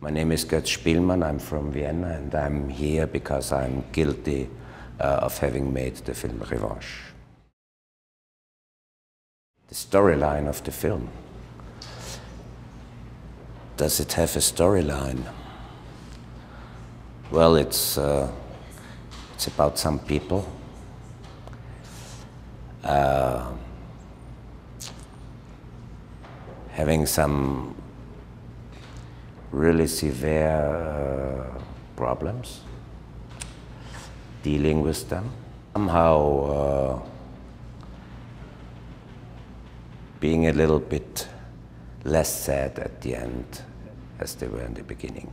My name is Götz Spielmann, I'm from Vienna, and I'm here because I'm guilty of having made the film Revanche. The storyline of the film. Does it have a storyline? Well, it's about some people having some really severe problems, dealing with them, somehow being a little bit less sad at the end as they were in the beginning.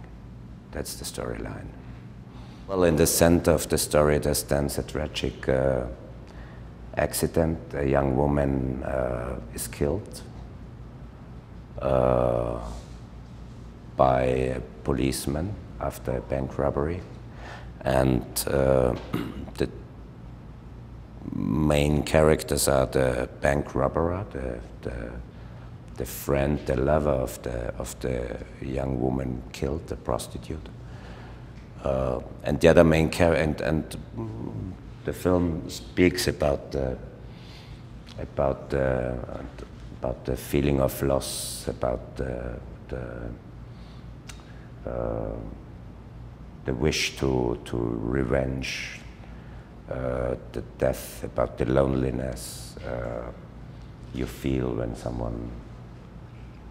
That's the storyline. Well, in the center of the story there stands a tragic accident. A young woman is killed by a policeman after a bank robbery, and the main characters are the bank robber, the friend, the lover of the young woman killed, the prostitute, and the other main character. And the film speaks about the feeling of loss, about the wish to revenge, the death, about the loneliness you feel when someone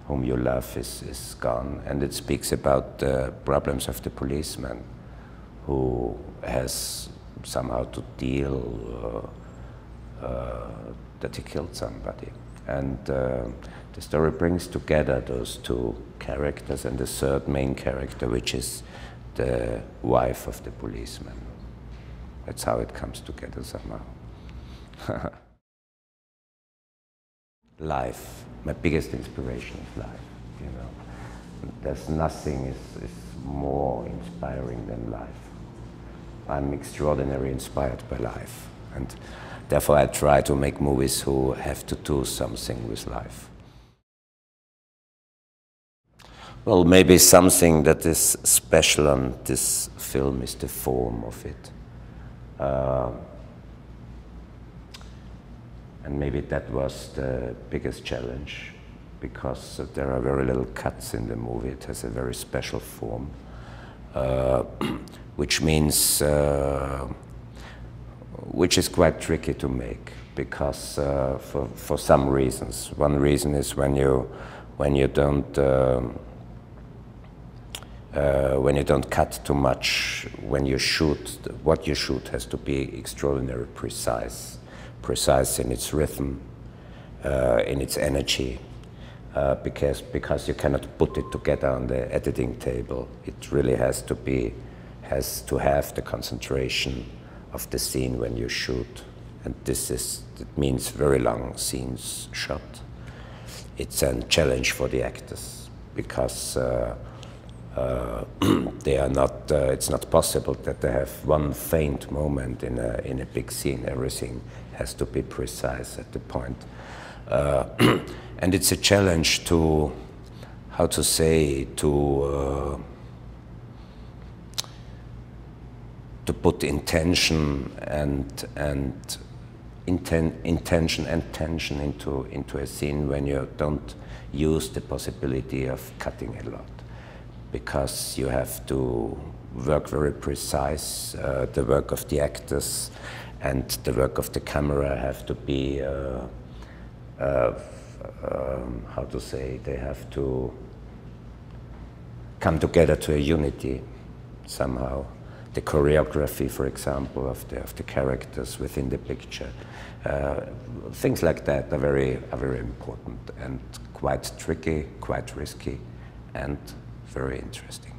whom you love is gone. And it speaks about the problems of the policeman who has somehow to deal that he killed somebody. And the story brings together those two characters and the third main character, which is the wife of the policeman. That's how it comes together somehow. Life. My biggest inspiration is life, you know. There's nothing is more inspiring than life. I'm extraordinarily inspired by life, and therefore I try to make movies who have to do something with life. Well, maybe something that is special on this film is the form of it. And maybe that was the biggest challenge, because there are very little cuts in the movie. It has a very special form, which means, which is quite tricky to make, because for some reasons. One reason is when you don't cut too much, when you shoot, what you shoot has to be extraordinarily precise in its rhythm, in its energy, because you cannot put it together on the editing table. It really has to have the concentration of the scene when you shoot, and it means very long scenes shot. It's a challenge for the actors, because they are not. It's not possible that they have one faint moment in a big scene. Everything has to be precise at the point, and it's a challenge to, how to say, to put intention and intention and tension into a scene when you don't use the possibility of cutting a lot, because you have to work very precise. The work of the actors and the work of the camera have to be, how to say, they have to come together to a unity somehow. The choreography, for example, of the characters within the picture, things like that are very important and quite tricky, quite risky, and very interesting.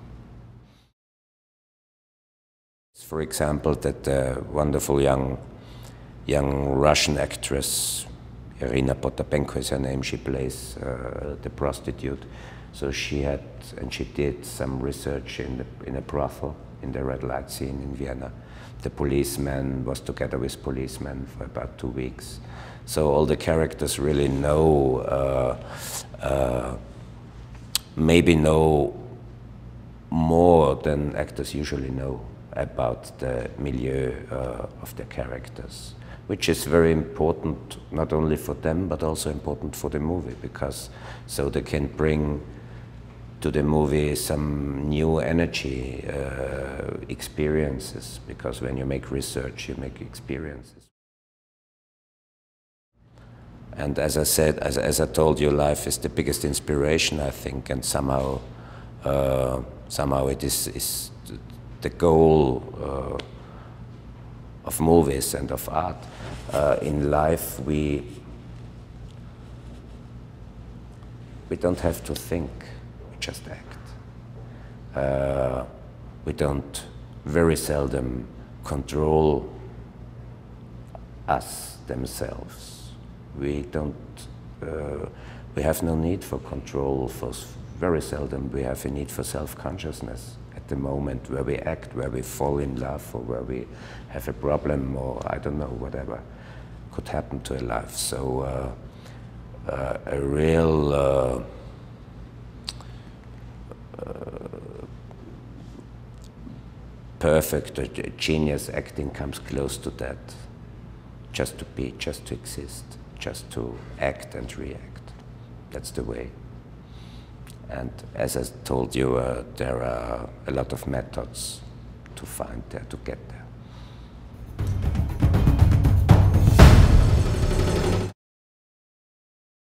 For example, that wonderful young Russian actress, Irina Potapenko is her name, she plays the prostitute. So she did some research in a brothel in the red light scene in Vienna. The policeman was together with policemen for about 2 weeks. So all the characters really know, maybe know more than actors usually know about the milieu of their characters, which is very important not only for them but also important for the movie, because so they can bring to the movie some new energy, experiences, because when you make research you make experiences. And as I said, as I told you, life is the biggest inspiration, I think, and somehow it is the goal of movies and of art. In life we don't have to think, we just act. We don't very seldom control us themselves. We don't, we have no need for control, very seldom we have a need for self-consciousness at the moment where we act, where we fall in love, or where we have a problem, or I don't know, whatever could happen to a life. So a real perfect genius acting comes close to that. Just to be, just to exist, just to act and react. That's the way. And as I told you, there are a lot of methods to find there, to get there.